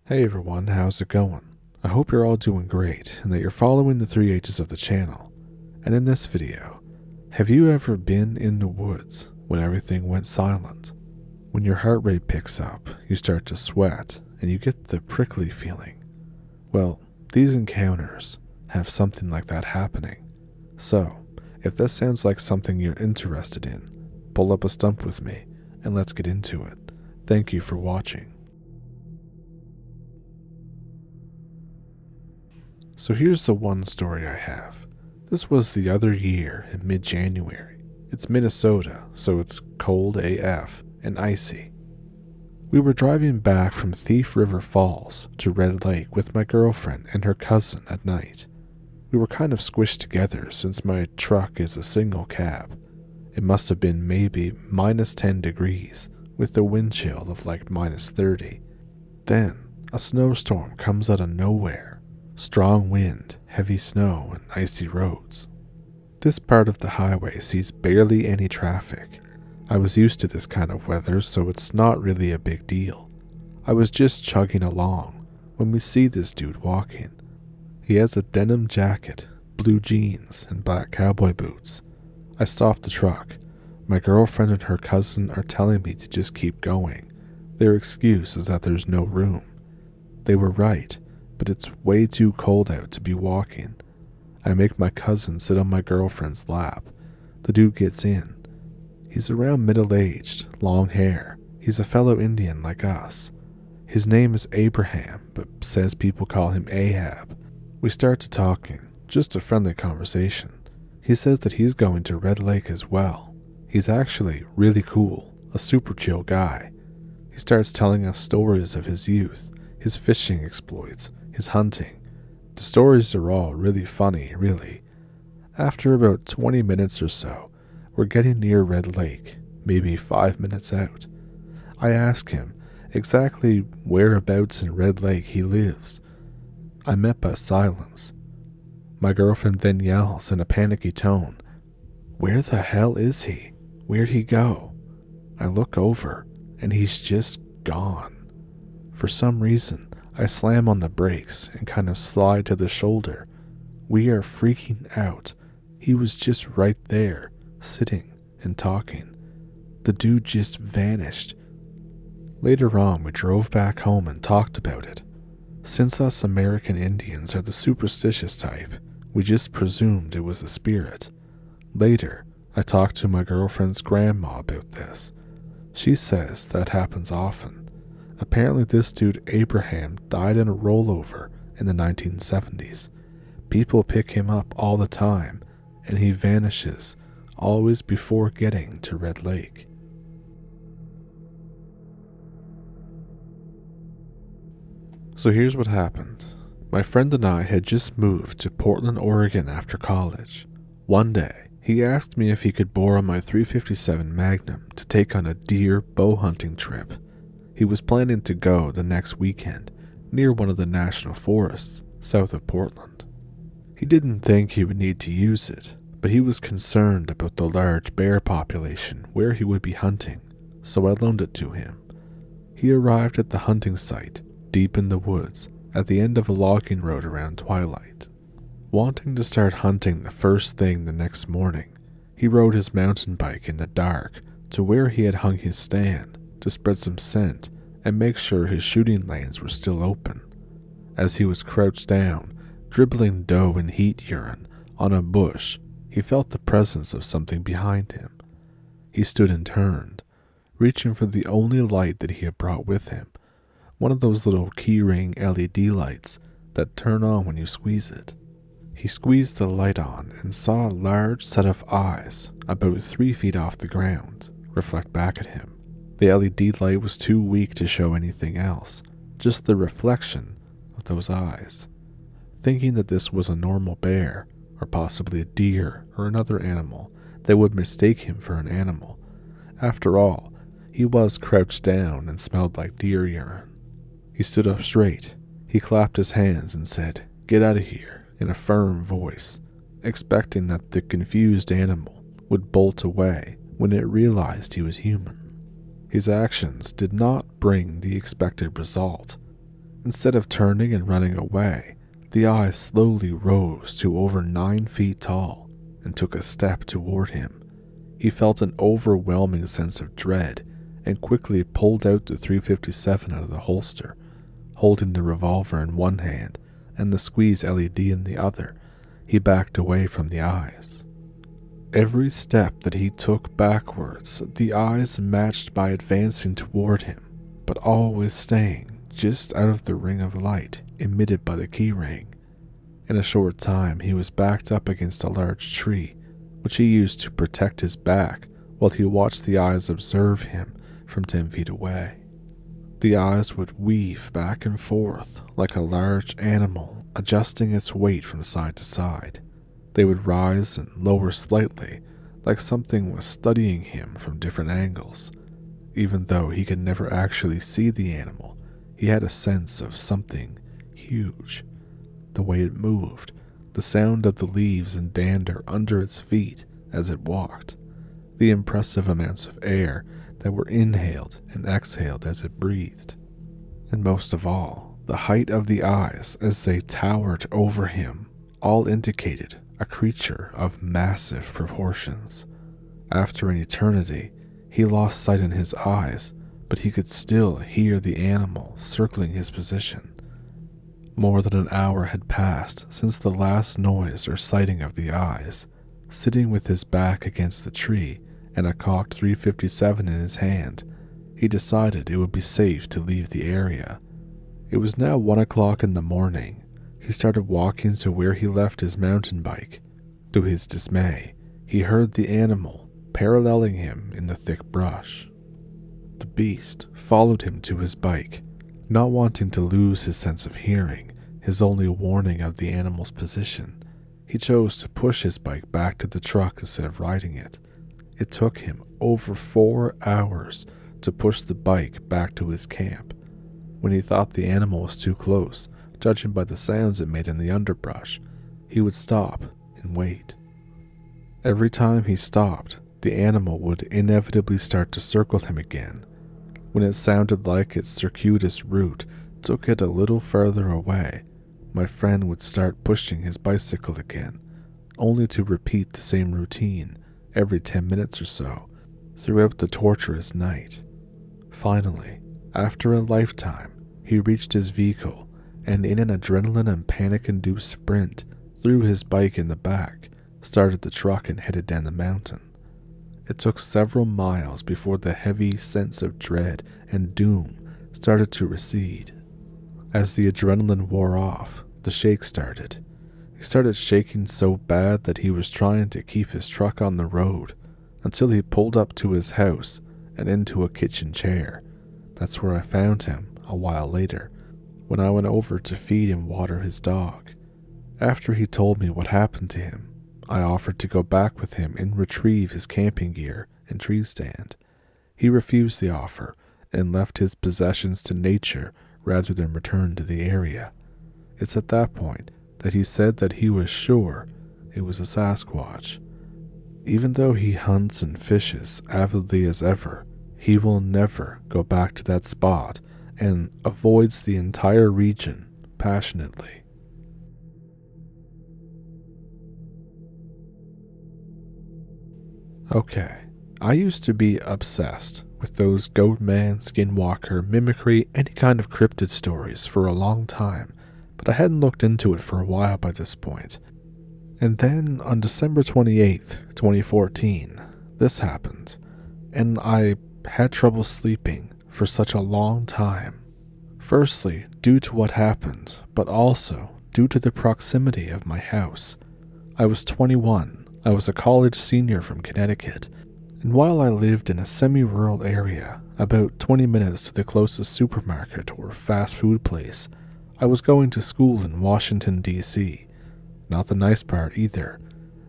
Hey everyone, how's it going? I hope you're all doing great and that you're following the 3H's of the channel. And in this video, have you ever been in the woods when everything went silent? When your heart rate picks up, you start to sweat, and you get the prickly feeling. Well, these encounters have something like that happening. So, if this sounds like something you're interested in, pull up a stump with me and let's get into it. Thank you for watching. So here's the one story I have. This was the other year in mid-January. It's Minnesota, so it's cold AF and icy. We were driving back from Thief River Falls to Red Lake with my girlfriend and her cousin at night. We were kind of squished together since my truck is a single cab. It must have been maybe minus 10 degrees with a wind chill of like minus 30. Then a snowstorm comes out of nowhere. Strong wind, heavy snow, and icy roads. This part of the highway sees barely any traffic. I was used to this kind of weather, so it's not really a big deal. I was just chugging along when we see this dude walking. He has a denim jacket, blue jeans, and black cowboy boots. I stop the truck. My girlfriend and her cousin are telling me to just keep going. Their excuse is that there's no room. They were right. But it's way too cold out to be walking. I make my cousin sit on my girlfriend's lap. The dude gets in. He's around middle-aged, long hair. He's a fellow Indian like us. His name is Abraham, but says people call him Ahab. We start to talking, just a friendly conversation. He says that he's going to Red Lake as well. He's actually really cool, a super chill guy. He starts telling us stories of his youth, his fishing exploits, his hunting. The stories are all really funny, really. After about 20 minutes or so, we're getting near Red Lake, maybe 5 minutes out. I ask him exactly whereabouts in Red Lake he lives. I'm met by silence. My girlfriend then yells in a panicky tone, "Where the hell is he? Where'd he go?" I look over, and he's just gone. For some reason, I slam on the brakes and kind of slide to the shoulder. We are freaking out. He was just right there, sitting and talking. The dude just vanished. Later on, we drove back home and talked about it. Since us American Indians are the superstitious type, we just presumed it was a spirit. Later, I talked to my girlfriend's grandma about this. She says that happens often. Apparently this dude Abraham died in a rollover in the 1970s. People pick him up all the time, and he vanishes, always before getting to Red Lake. So here's what happened. My friend and I had just moved to Portland, Oregon after college. One day, he asked me if he could borrow my .357 Magnum to take on a deer bow hunting trip. He was planning to go the next weekend near one of the national forests south of Portland. He didn't think he would need to use it, but he was concerned about the large bear population where he would be hunting, so I loaned it to him. He arrived at the hunting site deep in the woods at the end of a logging road around twilight. Wanting to start hunting the first thing the next morning, he rode his mountain bike in the dark to where he had hung his stand to spread some scent and make sure his shooting lanes were still open. As he was crouched down, dribbling doe and heat urine on a bush, he felt the presence of something behind him. He stood and turned, reaching for the only light that he had brought with him, one of those little keyring LED lights that turn on when you squeeze it. He squeezed the light on and saw a large set of eyes about 3 feet off the ground reflect back at him. The LED light was too weak to show anything else, just the reflection of those eyes. Thinking that this was a normal bear, or possibly a deer or another animal that would mistake him for an animal. After all, he was crouched down and smelled like deer urine. He stood up straight. He clapped his hands and said, "Get out of here," in a firm voice, expecting that the confused animal would bolt away when it realized he was human. His actions did not bring the expected result. Instead of turning and running away, the eye slowly rose to over 9 feet tall and took a step toward him. He felt an overwhelming sense of dread and quickly pulled out the .357 out of the holster, holding the revolver in one hand and the squeeze LED in the other. He backed away from the eyes. Every step that he took backwards, the eyes matched by advancing toward him, but always staying just out of the ring of light emitted by the keyring. In a short time, he was backed up against a large tree, which he used to protect his back while he watched the eyes observe him from 10 feet away. The eyes would weave back and forth like a large animal adjusting its weight from side to side. They would rise and lower slightly, like something was studying him from different angles. Even though he could never actually see the animal, he had a sense of something huge. The way it moved, the sound of the leaves and dander under its feet as it walked, the impressive amounts of air that were inhaled and exhaled as it breathed, and most of all, the height of the eyes as they towered over him, all indicated a creature of massive proportions. After an eternity, he lost sight in his eyes, but he could still hear the animal circling his position. More than an hour had passed since the last noise or sighting of the eyes. Sitting with his back against the tree and a cocked .357 in his hand, he decided it would be safe to leave the area. It was now 1 o'clock in the morning. He started walking to where he left his mountain bike. To his dismay, he heard the animal paralleling him in the thick brush. The beast followed him to his bike, not wanting to lose his sense of hearing, his only warning of the animal's position. He chose to push his bike back to the truck instead of riding it. It took him over 4 hours to push the bike back to his camp. When he thought the animal was too close, judging by the sounds it made in the underbrush, he would stop and wait. Every time he stopped, the animal would inevitably start to circle him again. When it sounded like its circuitous route took it a little further away, my friend would start pushing his bicycle again, only to repeat the same routine every 10 minutes or so throughout the torturous night. Finally, after a lifetime, he reached his vehicle and in an adrenaline and panic-induced sprint threw his bike in the back, started the truck and headed down the mountain. It took several miles before the heavy sense of dread and doom started to recede. As the adrenaline wore off, the shake started. He started shaking so bad that he was trying to keep his truck on the road until he pulled up to his house and into a kitchen chair. That's where I found him a while later, when I went over to feed and water his dog. After he told me what happened to him, I offered to go back with him and retrieve his camping gear and tree stand. He refused the offer and left his possessions to nature rather than return to the area. It's at that point that he said that he was sure it was a Sasquatch. Even though he hunts and fishes avidly as ever, he will never go back to that spot and avoids the entire region passionately. Okay, I used to be obsessed with those Goatman, Skinwalker, mimicry, any kind of cryptid stories for a long time, but I hadn't looked into it for a while by this point. And then on December 28th, 2014, this happened, and I had trouble sleeping for such a long time. Firstly, due to what happened, but also due to the proximity of my house. I was 21. I was a college senior from Connecticut, and while I lived in a semi-rural area, about 20 minutes to the closest supermarket or fast food place, I was going to school in Washington, D.C. Not the nice part either,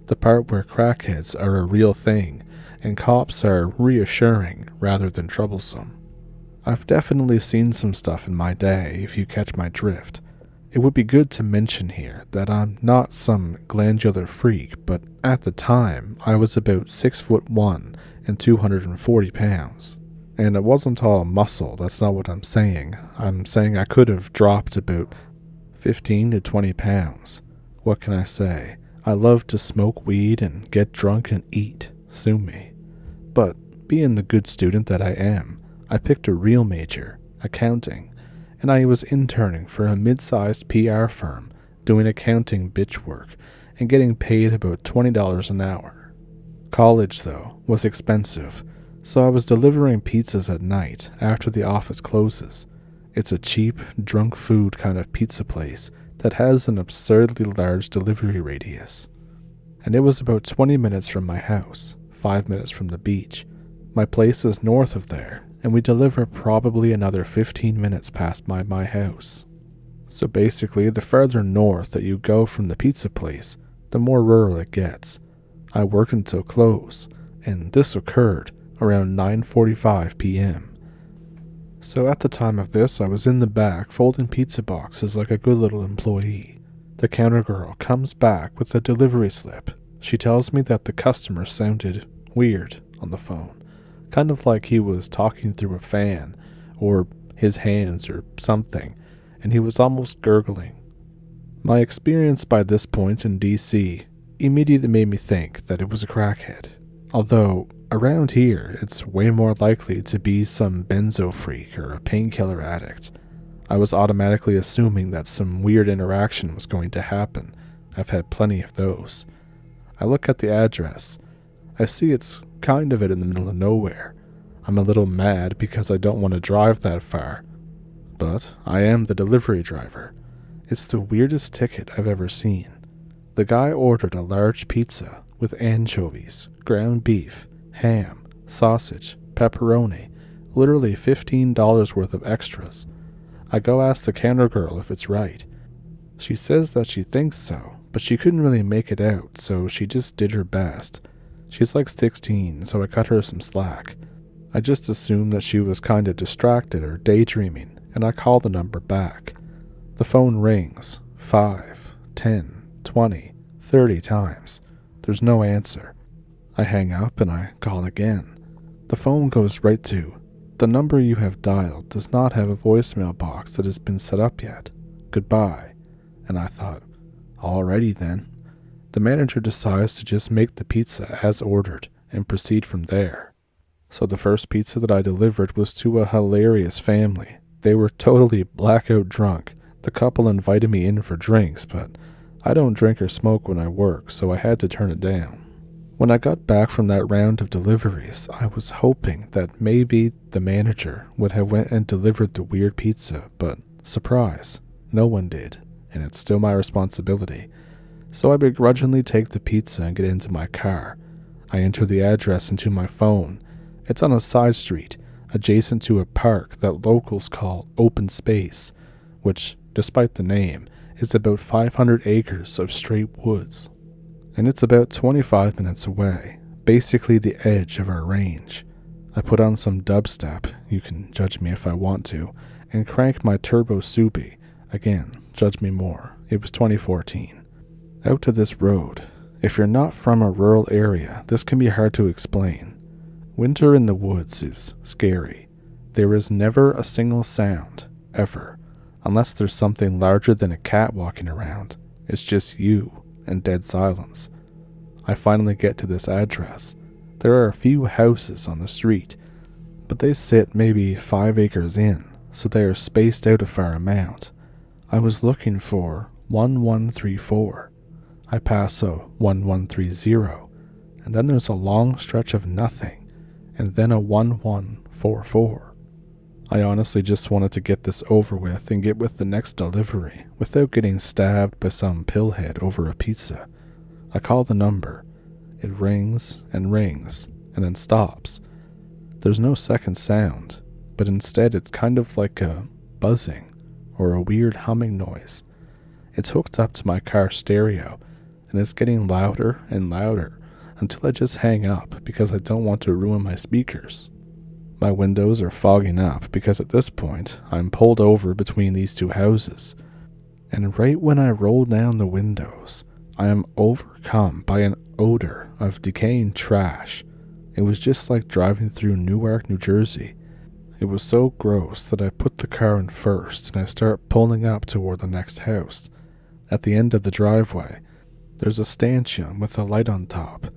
the part where crackheads are a real thing, and cops are reassuring rather than troublesome. I've definitely seen some stuff in my day, if you catch my drift. It would be good to mention here that I'm not some glandular freak, but at the time, I was about 6'1" and 240 pounds. And it wasn't all muscle, that's not what I'm saying. I'm saying I could have dropped about 15 to 20 pounds. What can I say? I love to smoke weed and get drunk and eat. Sue me. But being the good student that I am, I picked a real major, accounting, and I was interning for a mid-sized PR firm doing accounting bitch work and getting paid about $20 an hour. College, though, was expensive, so I was delivering pizzas at night after the office closes. It's a cheap, drunk food kind of pizza place that has an absurdly large delivery radius. And it was about 20 minutes from my house, 5 minutes from the beach. My place is north of there, and we deliver probably another 15 minutes past my house. So basically, the further north that you go from the pizza place, the more rural it gets. I worked until close, and this occurred around 9:45 p.m. So at the time of this, I was in the back folding pizza boxes like a good little employee. The counter girl comes back with a delivery slip. She tells me that the customer sounded weird on the phone, kind of like he was talking through a fan, or his hands or something, and he was almost gurgling. My experience by this point in DC immediately made me think that it was a crackhead, although around here it's way more likely to be some benzo freak or a painkiller addict. I was automatically assuming that some weird interaction was going to happen. I've had plenty of those. I look at the address. I see it's kind of in the middle of nowhere. I'm a little mad because I don't want to drive that far, but I am the delivery driver. It's the weirdest ticket I've ever seen. The guy ordered a large pizza with anchovies, ground beef, ham, sausage, pepperoni, literally $15 worth of extras. I go ask the counter girl if it's right. She says that she thinks so, but she couldn't really make it out, so she just did her best. She's like 16, so I cut her some slack. I just assumed that she was kind of distracted or daydreaming, and I call the number back. The phone rings 5, 10, 20, 30 times. There's no answer. I hang up and I call again. The phone goes right to, "The number you have dialed does not have a voicemail box that has been set up yet. Goodbye." And I thought, alrighty then. The manager decides to just make the pizza as ordered and proceed from there. So the first pizza that I delivered was to a hilarious family. They were totally blackout drunk. The couple invited me in for drinks, but I don't drink or smoke when I work, so I had to turn it down. When I got back from that round of deliveries, I was hoping that maybe the manager would have went and delivered the weird pizza, but surprise, no one did, and it's still my responsibility. So I begrudgingly take the pizza and get into my car. I enter the address into my phone. It's on a side street, adjacent to a park that locals call open space, which, despite the name, is about 500 acres of straight woods. And it's about 25 minutes away, basically the edge of our range. I put on some dubstep, you can judge me if I want to, and crank my turbo Subi. Again, judge me more. It was 2014. Out to this road. If you're not from a rural area, this can be hard to explain. Winter in the woods is scary. There is never a single sound, ever, unless there's something larger than a cat walking around. It's just you and dead silence. I finally get to this address. There are a few houses on the street, but they sit maybe 5 acres in, so they are spaced out a fair amount. I was looking for 1134. I pass a 1130, and then there's a long stretch of nothing, and then a 1144. I honestly just wanted to get this over with and get with the next delivery without getting stabbed by some pillhead over a pizza. I call the number. It rings and then stops. There's no second sound, but instead it's kind of like a buzzing or a weird humming noise. It's hooked up to my car stereo, and it's getting louder and louder until I just hang up because I don't want to ruin my speakers. My windows are fogging up because at this point I'm pulled over between these two houses, and right when I roll down the windows, I am overcome by an odor of decaying trash. It was just like driving through Newark, New Jersey. It was so gross that I put the car in first and I start pulling up toward the next house. At the end of the driveway, there's a stanchion with a light on top.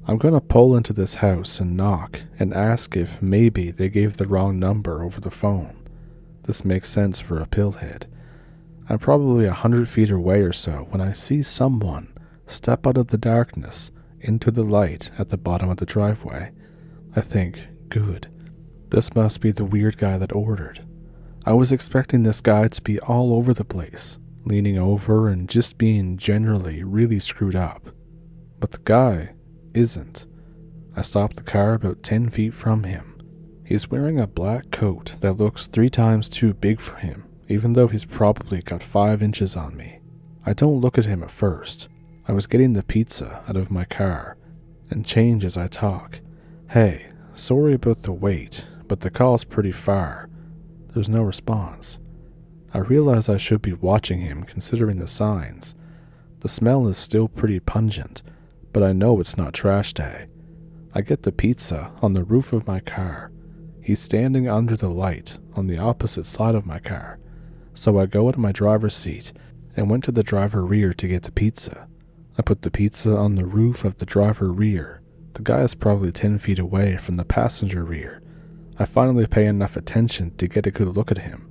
I'm gonna pull into this house and knock and ask if maybe they gave the wrong number over the phone. This makes sense for a pillhead. I'm probably 100 feet away or so when I see someone step out of the darkness into the light at the bottom of the driveway. I think, good. This must be the weird guy that ordered. I was expecting this guy to be all over the place, leaning over and just being generally really screwed up. But the guy isn't. I stopped the car about 10 feet from him. He's wearing a black coat that looks 3 times too big for him, even though he's probably got 5 inches on me. I don't look at him at first. I was getting the pizza out of my car and change as I talk. Hey, sorry about the wait, but the call's pretty far. There's no response. I realize I should be watching him considering the signs. The smell is still pretty pungent, but I know it's not trash day. I get the pizza on the roof of my car. He's standing under the light on the opposite side of my car, so I go out of my driver's seat and went to the driver rear to get the pizza. I put the pizza on the roof of the driver rear. The guy is probably 10 feet away from the passenger rear. I finally pay enough attention to get a good look at him.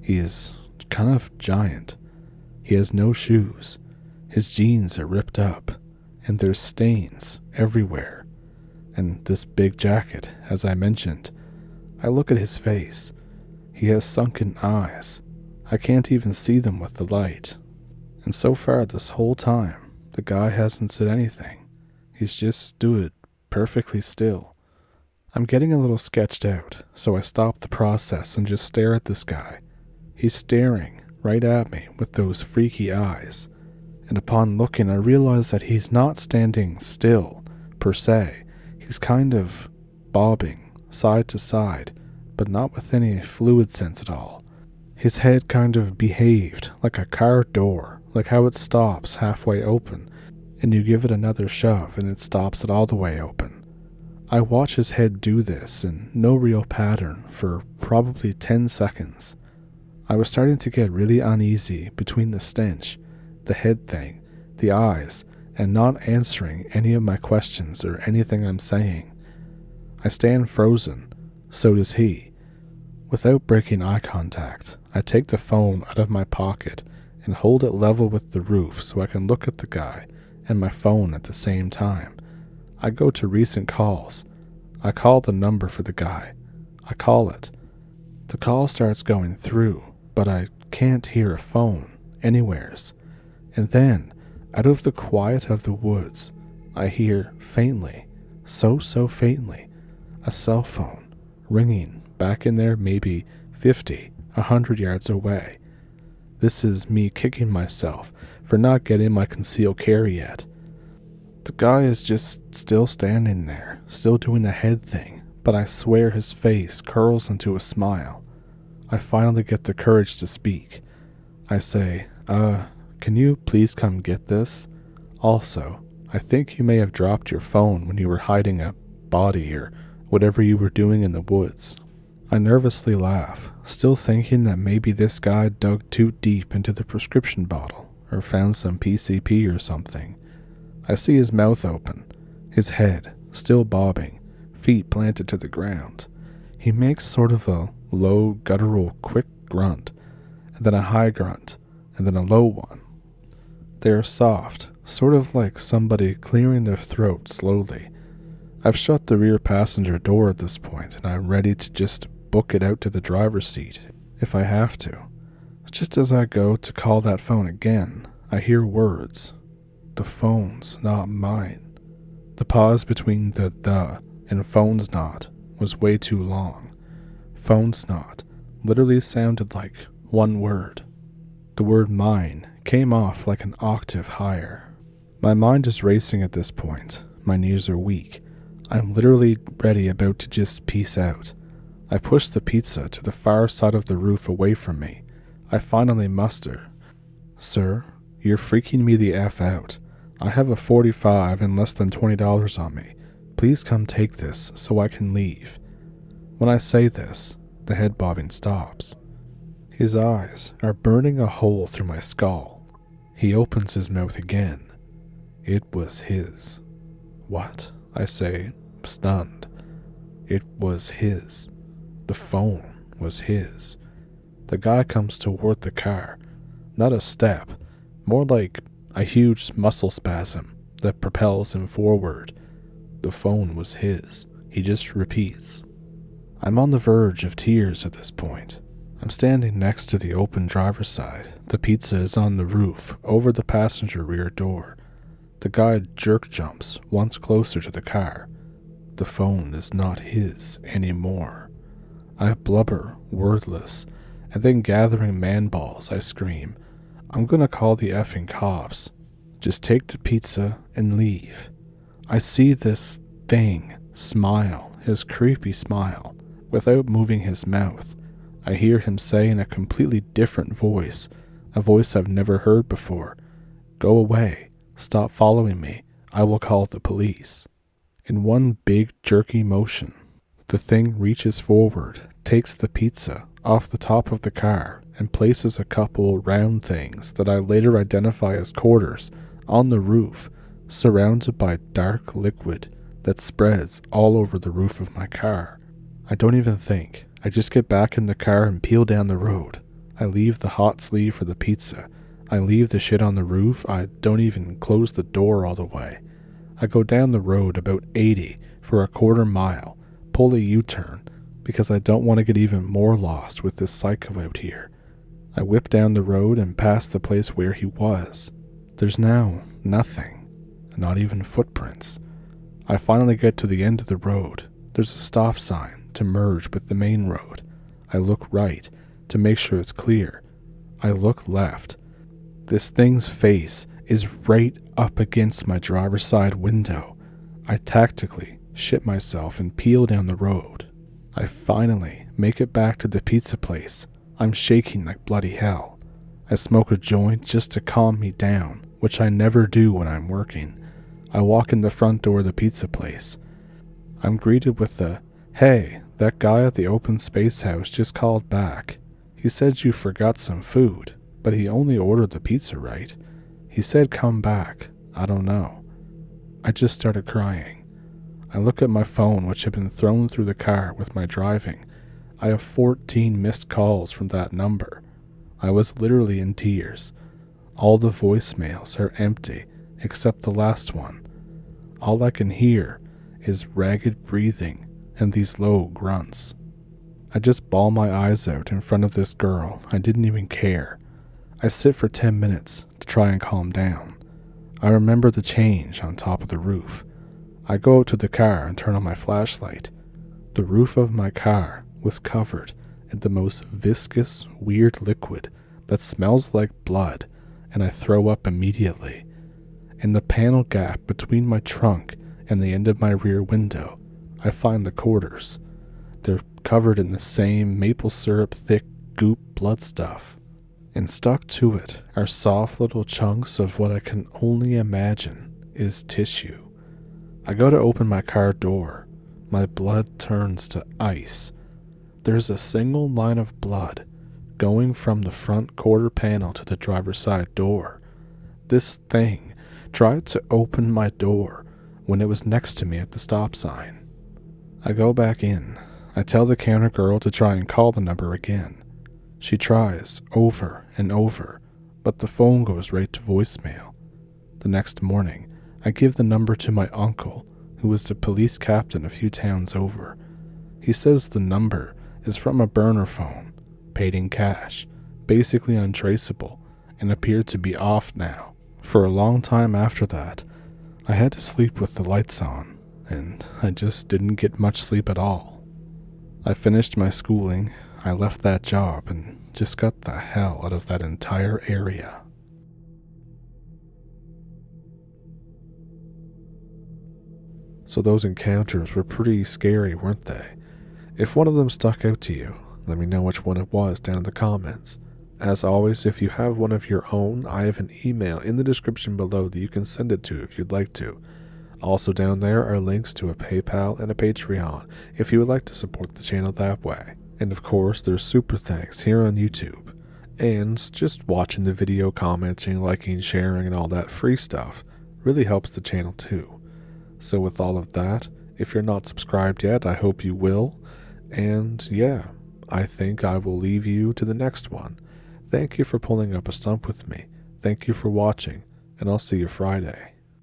He is kind of giant. He has no shoes. His jeans are ripped up, and there's stains everywhere. And this big jacket, as I mentioned. I look at his face. He has sunken eyes. I can't even see them with the light. And so far this whole time, the guy hasn't said anything. He's just stood perfectly still. I'm getting a little sketched out, so I stop the process and just stare at this guy. He's staring right at me with those freaky eyes. And upon looking, I realize that he's not standing still, per se. He's kind of bobbing side to side, but not with any fluid sense at all. His head kind of behaved like a car door, like how it stops halfway open, and you give it another shove and it stops it all the way open. I watch his head do this in no real pattern for probably 10 seconds. I was starting to get really uneasy between the stench, the head thing, the eyes, and not answering any of my questions or anything I'm saying. I stand frozen, so does he. Without breaking eye contact, I take the phone out of my pocket and hold it level with the roof so I can look at the guy and my phone at the same time. I go to recent calls. I call the number for the guy. I call it. The call starts going through, but I can't hear a phone anywheres. And then, out of the quiet of the woods, I hear faintly, so faintly, a cell phone ringing back in there maybe 50, 100 yards away. This is me kicking myself for not getting my concealed carry yet. The guy is just still standing there, still doing the head thing, but I swear his face curls into a smile. I finally get the courage to speak. I say, can you please come get this? Also, I think you may have dropped your phone when you were hiding a body or whatever you were doing in the woods. I nervously laugh, still thinking that maybe this guy dug too deep into the prescription bottle or found some PCP or something. I see his mouth open, his head still bobbing, feet planted to the ground. He makes sort of a low, guttural, quick grunt, and then a high grunt, and then a low one. They are soft, sort of like somebody clearing their throat slowly. I've shut the rear passenger door at this point, and I'm ready to just book it out to the driver's seat if I have to. Just as I go to call that phone again, I hear words. The phone's not mine. The pause between the and phone's not was way too long. Phone's not literally sounded like one word. The word mine came off like an octave higher. My mind is racing at this point. My knees are weak. I'm literally ready about to just peace out. I push the pizza to the far side of the roof away from me. I finally muster. Sir, you're freaking me the F out. I have a .45 and less than $20 on me. Please come take this so I can leave. When I say this, The head bobbing stops. His eyes are burning a hole through my skull. He opens his mouth again. It was his. What? I say, stunned. It was his. The phone was his. The guy comes toward the car. Not a step, more like a huge muscle spasm that propels him forward. The phone was his. He just repeats. I'm on the verge of tears at this point. I'm standing next to the open driver's side. The pizza is on the roof, over the passenger rear door. The guy jerk jumps once closer to the car. The phone is not his anymore. I blubber, wordless, and then gathering man balls, I scream, I'm gonna call the effing cops. Just take the pizza and leave. I see this thing smile, his creepy smile, without moving his mouth. I hear him say in a completely different voice, a voice I've never heard before, go away, stop following me, I will call the police. In one big jerky motion, the thing reaches forward, takes the pizza off the top of the car, and places a couple round things that I later identify as quarters on the roof, surrounded by dark liquid that spreads all over the roof of my car. I don't even think. I just get back in the car and peel down the road. I leave the hot sleeve for the pizza. I leave the shit on the roof. I don't even close the door all the way. I go down the road about 80 for a quarter mile, pull a U-turn, because I don't want to get even more lost with this psycho out here. I whip down the road and pass the place where he was. There's now nothing, not even footprints. I finally get to the end of the road. There's a stop sign to merge with the main road. I look right to make sure it's clear. I look left. This thing's face is right up against my driver's side window. I tactically shit myself and peel down the road. I finally make it back to the pizza place. I'm shaking like bloody hell. I smoke a joint just to calm me down, which I never do when I'm working. I walk in the front door of the pizza place. I'm greeted with the, hey, that guy at the open space house just called back. He said you forgot some food, but he only ordered the pizza, right? He said come back. I don't know. I just started crying. I look at my phone, which had been thrown through the car with my driving. I have 14 missed calls from that number. I was literally in tears. All the voicemails are empty, except the last one. All I can hear is ragged breathing and these low grunts. I just bawl my eyes out in front of this girl. I didn't even care. I sit for 10 minutes to try and calm down. I remember the change on top of the roof. I go out to the car and turn on my flashlight. The roof of my car was covered in the most viscous, weird liquid that smells like blood, and I throw up immediately. In the panel gap between my trunk and the end of my rear window, I find the quarters. They're covered in the same maple syrup thick goop blood stuff, and stuck to it are soft little chunks of what I can only imagine is tissue. I go to open my car door. My blood turns to ice. There's a single line of blood going from the front quarter panel to the driver's side door. This thing tried to open my door when it was next to me at the stop sign. I go back in. I tell the counter girl to try and call the number again. She tries over and over, but the phone goes right to voicemail. The next morning, I give the number to my uncle, who is the police captain a few towns over. He says the number is from a burner phone, paid in cash, basically untraceable, and appeared to be off now. For a long time after that, I had to sleep with the lights on, and I just didn't get much sleep at all. I finished my schooling, I left that job, and just got the hell out of that entire area. So those encounters were pretty scary, weren't they? If one of them stuck out to you, let me know which one it was down in the comments. As always, if you have one of your own, I have an email in the description below that you can send it to if you'd like to. Also down there are links to a PayPal and a Patreon if you would like to support the channel that way. And of course, there's super thanks here on YouTube. And just watching the video, commenting, liking, sharing, and all that free stuff really helps the channel too. So with all of that, if you're not subscribed yet, I hope you will. And yeah, I think I will leave you to the next one. Thank you for pulling up a stump with me. Thank you for watching, and I'll see you Friday.